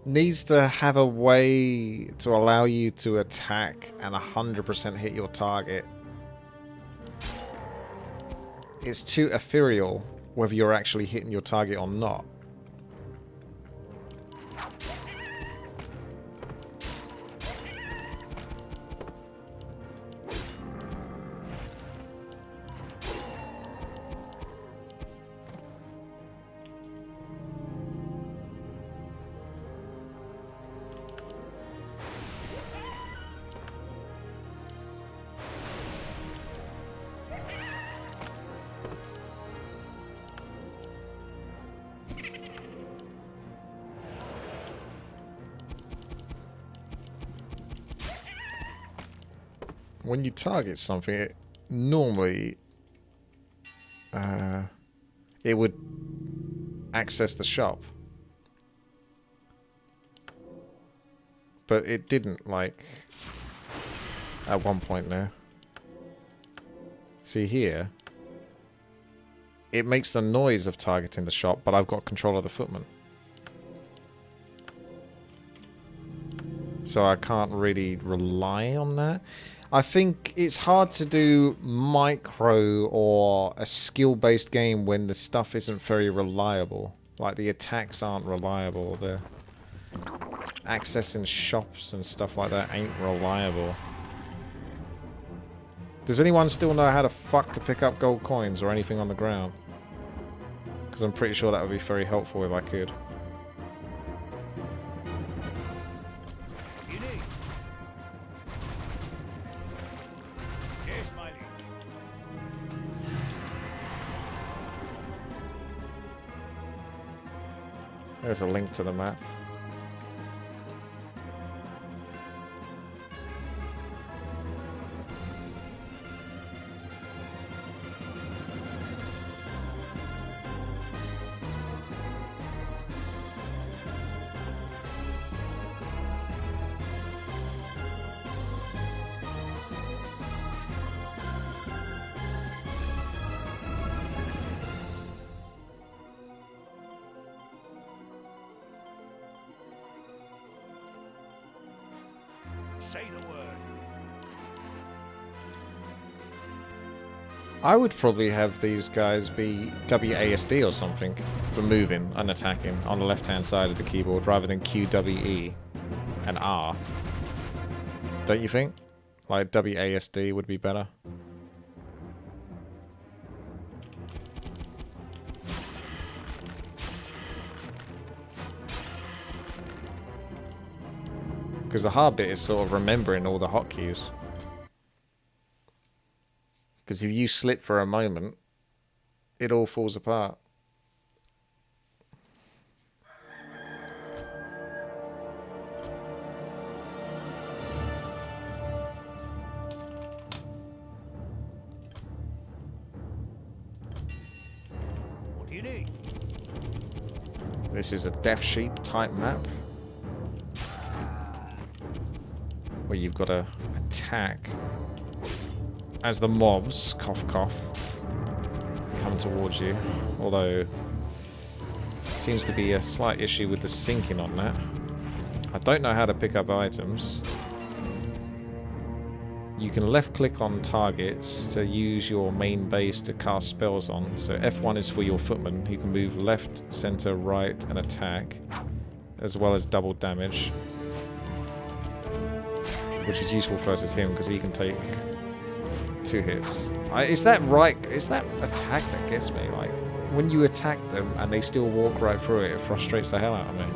Needs to have a way to allow you to attack and 100% hit your target. It's too ethereal whether you're actually hitting your target or not. When you target something, it normally it would access the shop, but it didn't, like, at one point now. See here, it makes the noise of targeting the shop, but I've got control of the footman, so I can't really rely on that. I think it's hard to do micro or a skill-based game when the stuff isn't very reliable. Like, the attacks aren't reliable, the accessing shops and stuff like that ain't reliable. Does anyone still know how the fuck to pick up gold coins or anything on the ground? Because I'm pretty sure that would be very helpful if I could. There's a link to the map. I would probably have these guys be WASD or something for moving and attacking on the left-hand side of the keyboard rather than QWE and R. Don't you think? Like WASD would be better. Because the hard bit is sort of remembering all the hotkeys. Because if you slip for a moment, it all falls apart. What do you need? This is a Death Sheep type map, where you've got to attack as the mobs, cough cough, come towards you. Although, seems to be a slight issue with the syncing on that. I don't know how to pick up items. You can left click on targets to use your main base to cast spells on. So F1 is for your footman, who can move left, center, right and attack, as well as double damage. Which is useful versus him because he can take 2 hits. Is that right? Is that attack that gets me? Like, when you attack them and they still walk right through it, it frustrates the hell out of me.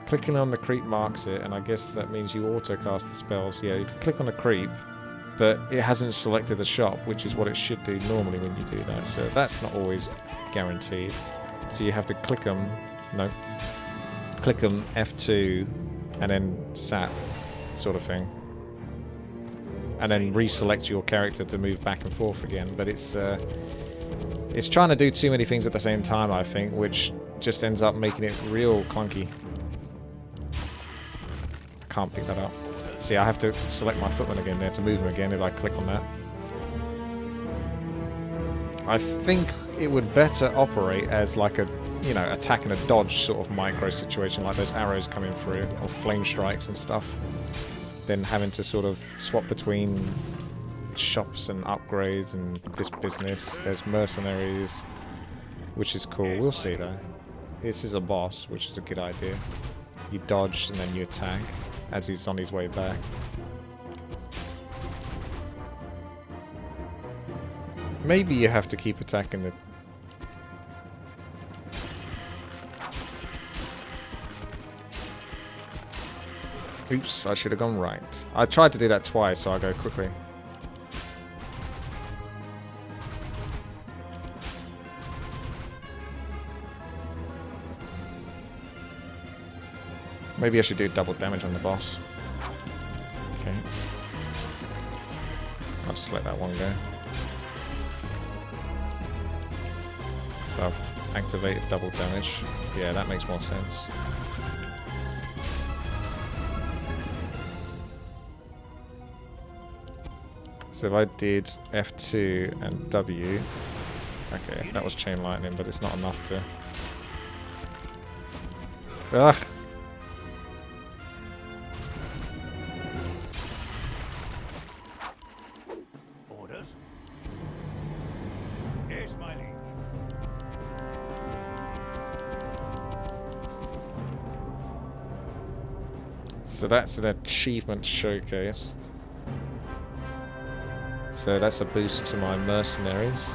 Clicking on the creep marks it, and I guess that means you auto-cast the spells. Yeah, you can click on the creep, but it hasn't selected the shop, which is what it should do normally when you do that. So that's not always guaranteed. So you have to click them, no, click them F2 and then SAP sort of thing. And then reselect your character to move back and forth again. But it's trying to do too many things at the same time, I think, which just ends up making it real clunky. I can't pick that up. See, I have to select my footman again there to move him again if I click on that. I think it would better operate as like a, you know, attack and a dodge sort of micro situation, like those arrows coming through, or flame strikes and stuff, than having to sort of swap between shops and upgrades and this business. There's mercenaries, which is cool. We'll see though. This is a boss, which is a good idea. You dodge and then you attack as he's on his way back. Maybe you have to keep attacking the... Oops, I should have gone right. I tried to do that twice, so I'll go quickly. Maybe I should do double damage on the boss. Okay. I'll just let that one go. So I've activated double damage. Yeah, that makes more sense. So if I did F2 and W... Okay, that was chain lightning, but it's not enough to... Ugh! Orders? Yes, my liege. So that's an achievement showcase. So that's a boost to my mercenaries.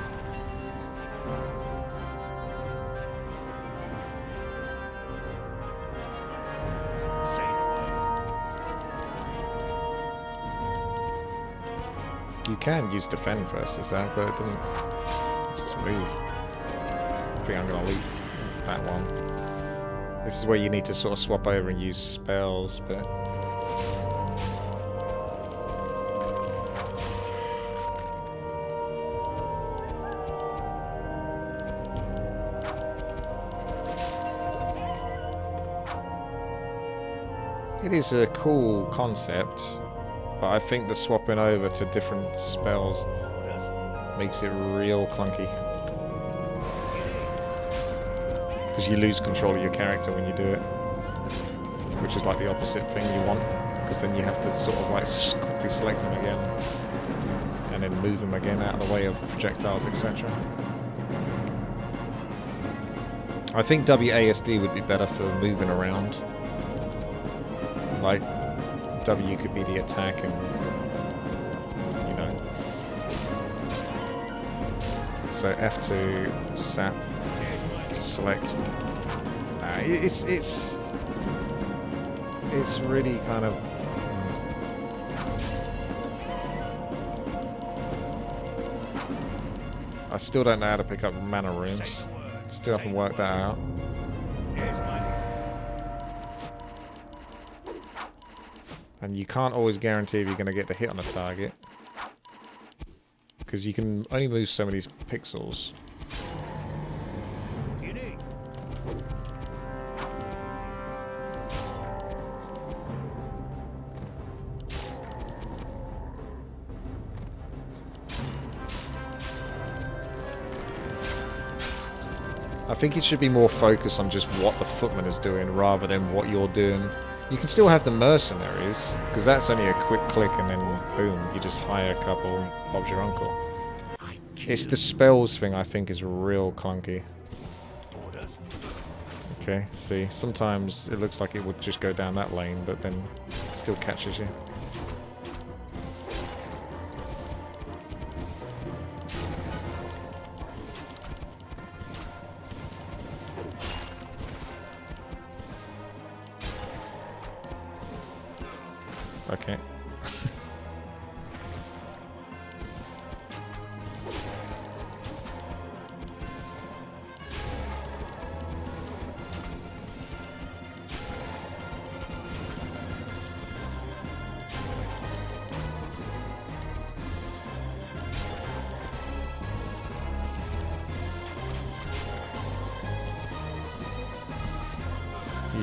You can use defend versus that, but it doesn't just move. I think I'm gonna leave that one. This is where you need to sort of swap over and use spells, but... It is a cool concept, but I think the swapping over to different spells makes it real clunky. Because you lose control of your character when you do it. Which is like the opposite thing you want. Because then you have to sort of like quickly select them again. And then move them again out of the way of projectiles, etc. I think WASD would be better for moving around. Like, W could be the attack and, you know. So F2, sap, select. It's really kind of... I still don't know how to pick up mana runes. Still haven't worked that out. And you can't always guarantee if you're going to get the hit on a target. Because you can only move so many pixels. What do you need? I think it should be more focused on just what the footman is doing rather than what you're doing. You can still have the mercenaries, because that's only a quick click and then boom, you just hire a couple, Bob's your uncle. It's the spells thing I think is real clunky. Orders? Okay, see, sometimes it looks like it would just go down that lane, but then it still catches you. Okay.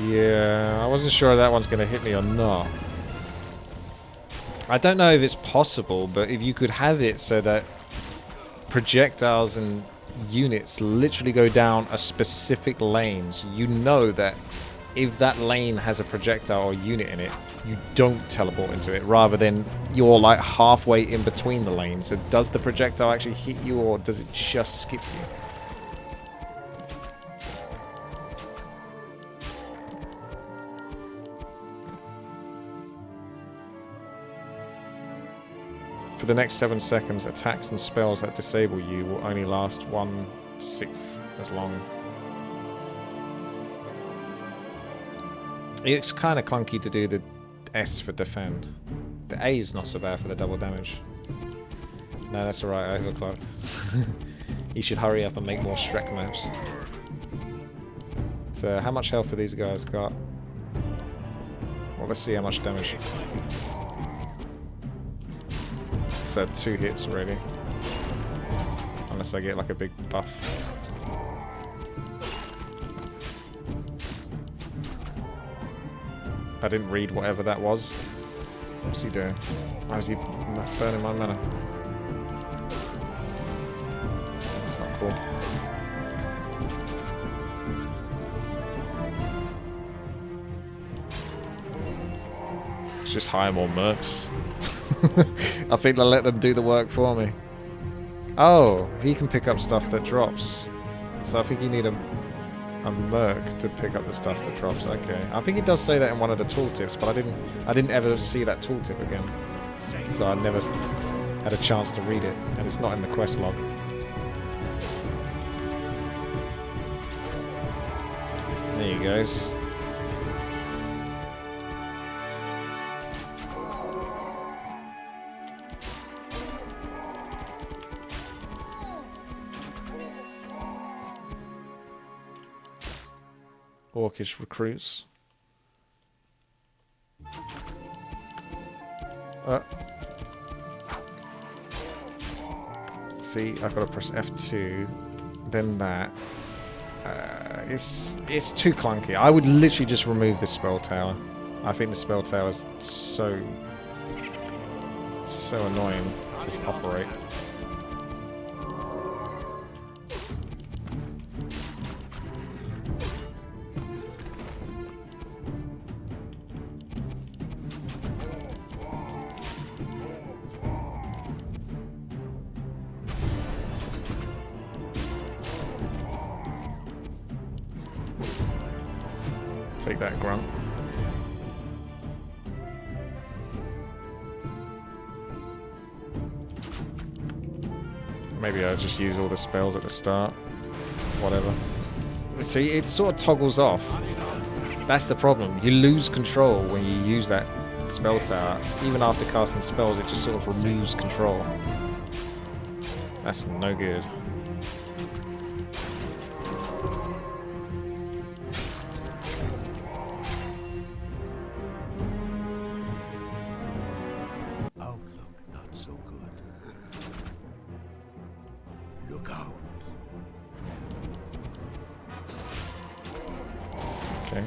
Yeah, I wasn't sure that one's going to hit me or not. I don't know if it's possible, but if you could have it so that projectiles and units literally go down a specific lanes, you know that if that lane has a projectile or unit in it, you don't teleport into it, rather than you're like halfway in between the lanes. So does the projectile actually hit you, or does it just skip you? For the next 7 seconds, attacks and spells that disable you will only last 1/6 as long. It's kind of clunky to do the S for defend. The A is not so bad for the double damage. No, that's alright, I overclocked. You should hurry up and make more Shrek maps. So, how much health have these guys got? Well, let's see how much damage. So 2 hits already. Unless I get like a big buff. I didn't read whatever that was. What's he doing? Why is he burning my mana? That's not cool. Let's just hire more mercs. I think they'll let them do the work for me. Oh, he can pick up stuff that drops. So I think you need a merc to pick up the stuff that drops. Okay, I think it does say that in one of the tooltips, but I didn't ever see that tooltip again, so I never had a chance to read it, and it's not in the quest log. There you goes. Orcish recruits. See, I've got to press F2, then that. It's too clunky. I would literally just remove this spell tower. I think the spell tower is so annoying to operate. Take that, grunt. Maybe I'll just use all the spells at the start. Whatever. See, it sort of toggles off. That's the problem. You lose control when you use that spell tower. Even after casting spells, it just sort of removes control. That's no good. Okay.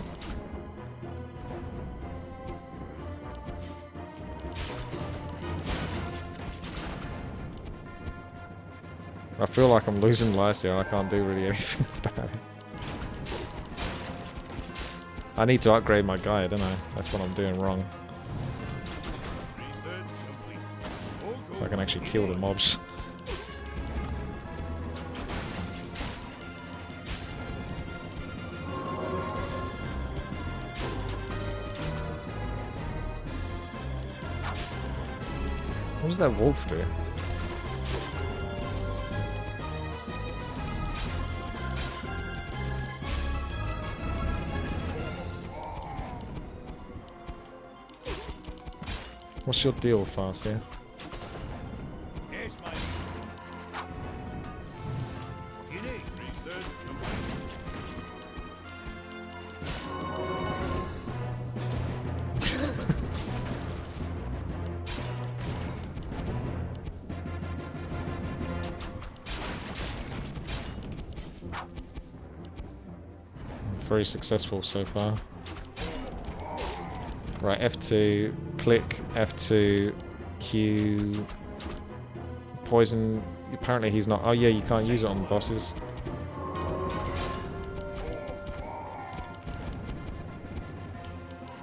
I feel like I'm losing lives here and I can't do really anything about it. I need to upgrade my guy, don't I? That's what I'm doing wrong. So I can actually kill the mobs. What does that wolf do? What's your deal, Farseer? Yes, mate. You need research complete. Very successful so far. Right, F2, click, F2, Q, poison. Apparently he's not. Oh yeah, you can't use it on the bosses.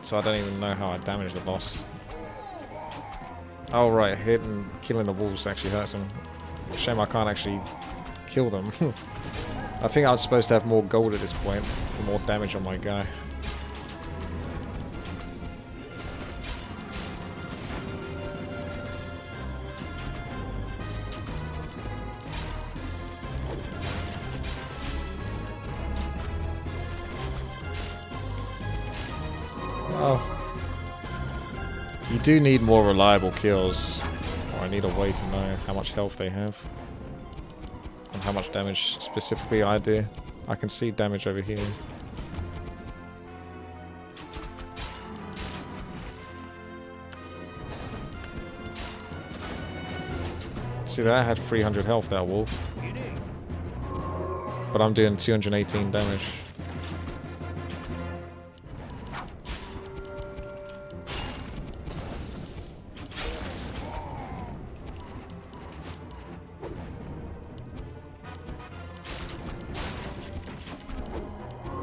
So I don't even know how I damage the boss. Oh right, hitting, killing the wolves actually hurts him. Shame I can't actually kill them. I think I was supposed to have more gold at this point for more damage on my guy. Oh. You do need more reliable kills. Or I need a way to know how much health they have. And how much damage specifically I do. I can see damage over here. See that? I had 300 health, that wolf. But I'm doing 218 damage.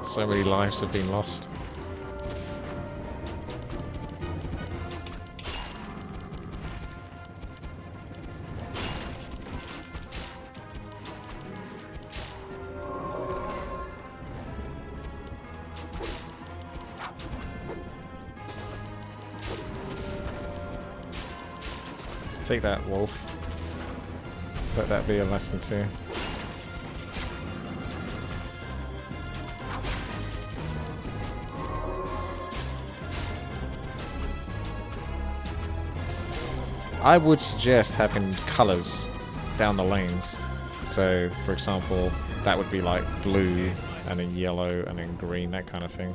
So many lives have been lost. Take that, wolf. Let that be a lesson too. I would suggest having colours down the lanes. So, for example, that would be like blue, and then yellow, and then green, that kind of thing.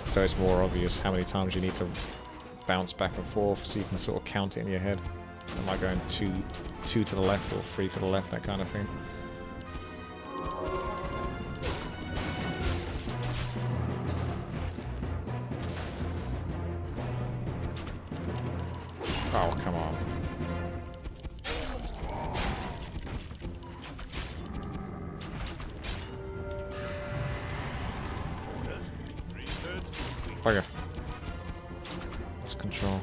So it's more obvious how many times you need to bounce back and forth, so you can sort of count it in your head. Am I going two to the left or 3 to the left, that kind of thing. Oh, come on. Okay. Let's control.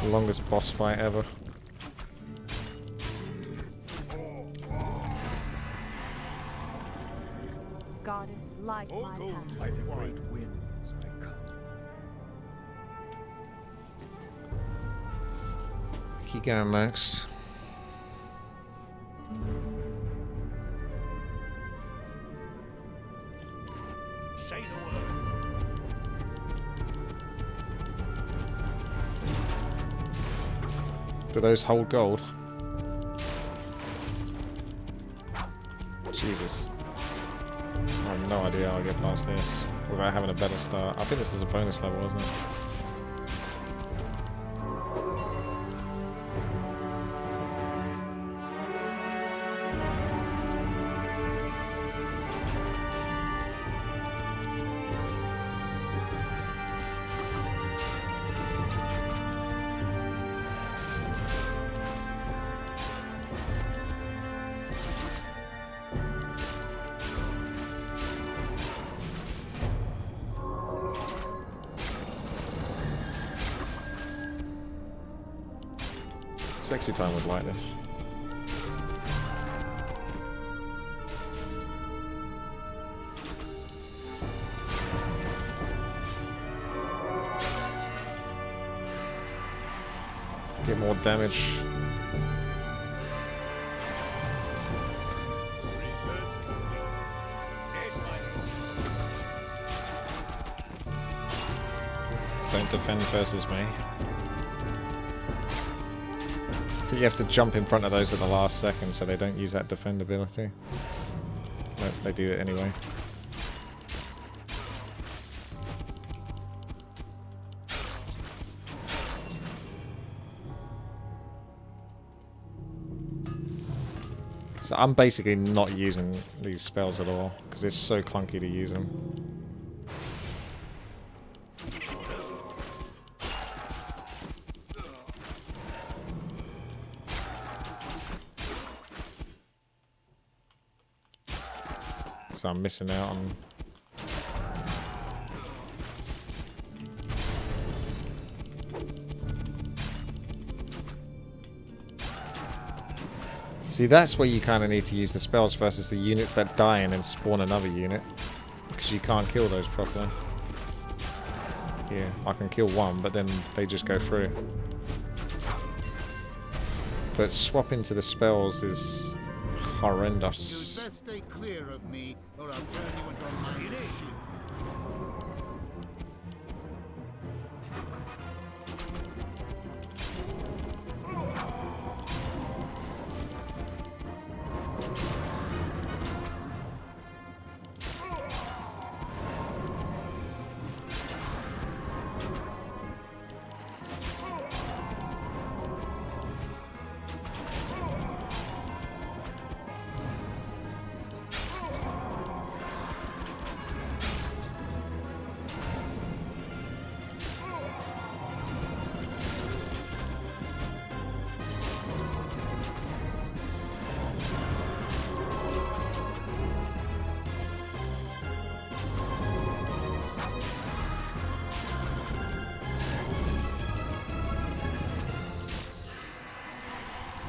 Longest boss fight ever. Goddess, light my path. By the great winds I come. Keep going, Max. Say the word. Do those hold gold? Jesus. I have no idea how I get past this without having a better start. I think this is a bonus level, isn't it? Sexy Time would like this. Get more damage. Don't defend versus me. But you have to jump in front of those at the last second so they don't use that defend ability. No, they do it anyway. So I'm basically not using these spells at all because it's so clunky to use them. So I'm missing out on... See, that's where you kind of need to use the spells versus the units that die and then spawn another unit. Because you can't kill those properly. Yeah, I can kill one, but then they just go through. But swapping to the spells is horrendous. You'd best stay clear of me, or I'll turn you into a mine ship.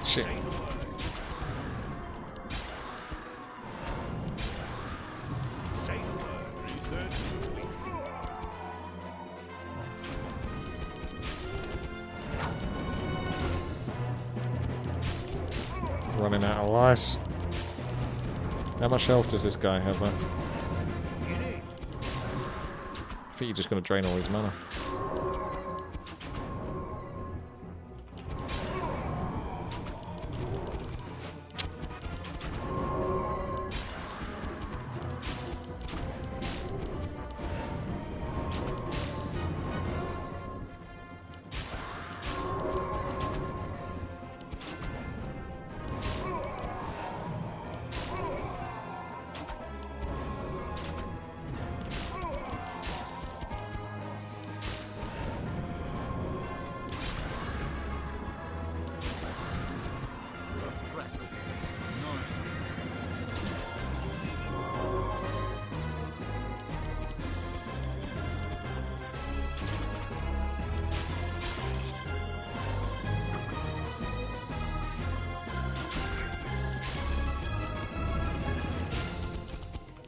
Shit. Say the word. Research complete. Running out of life. How much health does this guy have left? I think you're just going to drain all his mana.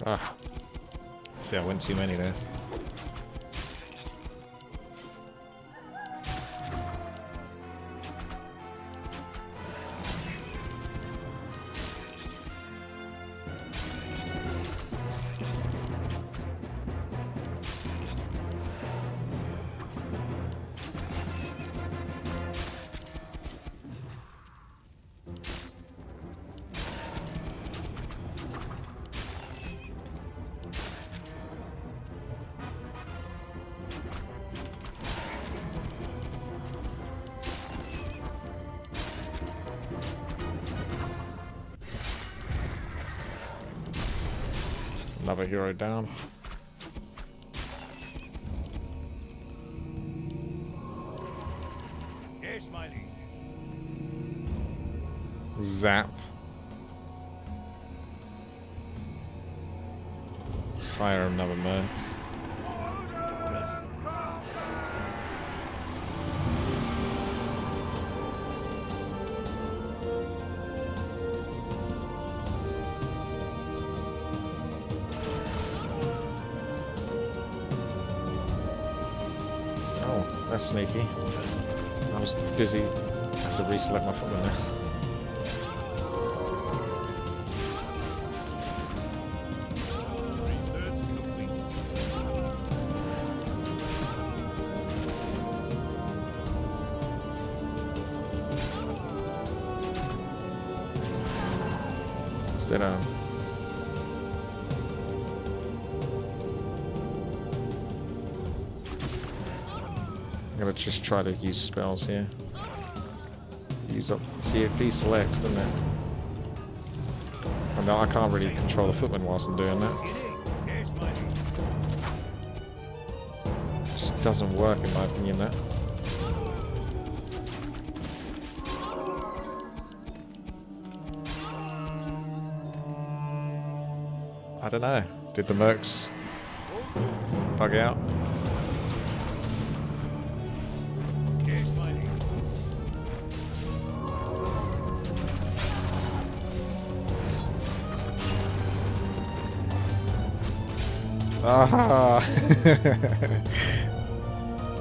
Ah. See, I went too many there. Another hero down. Yes, my liege. Zap. Let's hire another merc. That's sneaky. I was busy. I have to reselect my footman now. Research complete. Instead of... I'm gonna just try to use spells here. Use up... See, it deselects, doesn't it? And now I can't really control the footman whilst I'm doing that. Yes, my liege. Just doesn't work in my opinion, that. I don't know. Did the mercs bug out? Yes, my liege. Aha!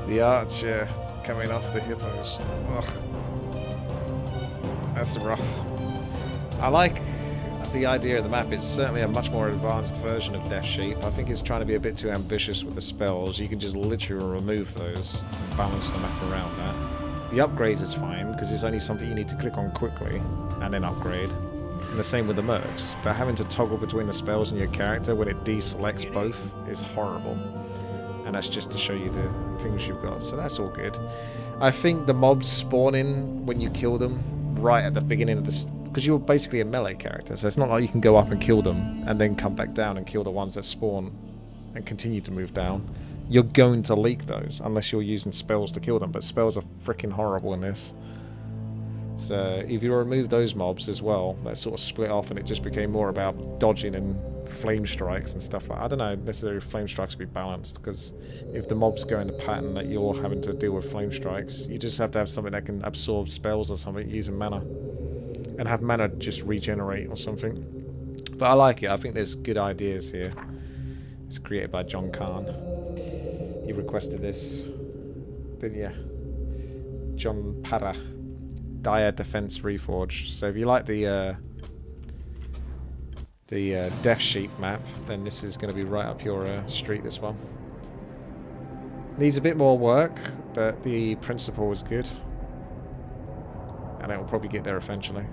The archer coming off the hippos. Ugh. That's rough. I like the idea of the map. It's certainly a much more advanced version of Death Sheep. I think it's trying to be a bit too ambitious with the spells. You can just literally remove those and balance the map around that. The upgrades is fine because it's only something you need to click on quickly and then upgrade. And the same with the mercs. But having to toggle between the spells and your character when it deselects both is horrible. And that's just to show you the things you've got. So that's all good. I think the mobs spawn in when you kill them right at the beginning of this, because you're basically a melee character, so it's not like you can go up and kill them and then come back down and kill the ones that spawn and continue to move down. You're going to leak those unless you're using spells to kill them, but spells are freaking horrible in this. So if you remove those mobs as well, that sort of split off and it just became more about dodging and flame strikes and stuff like that. I don't know necessarily flame strikes be balanced, because if the mobs go in the pattern that you're having to deal with flame strikes, you just have to have something that can absorb spells or something using mana. And have mana just regenerate or something. But I like it. I think there's good ideas here. It's created by John Kahn. You requested this, didn't you? John Para. Dire Defense Reforged. So if you like the Death Sheep map, then this is going to be right up your street, this one. Needs a bit more work, but the principle is good. And it will probably get there eventually.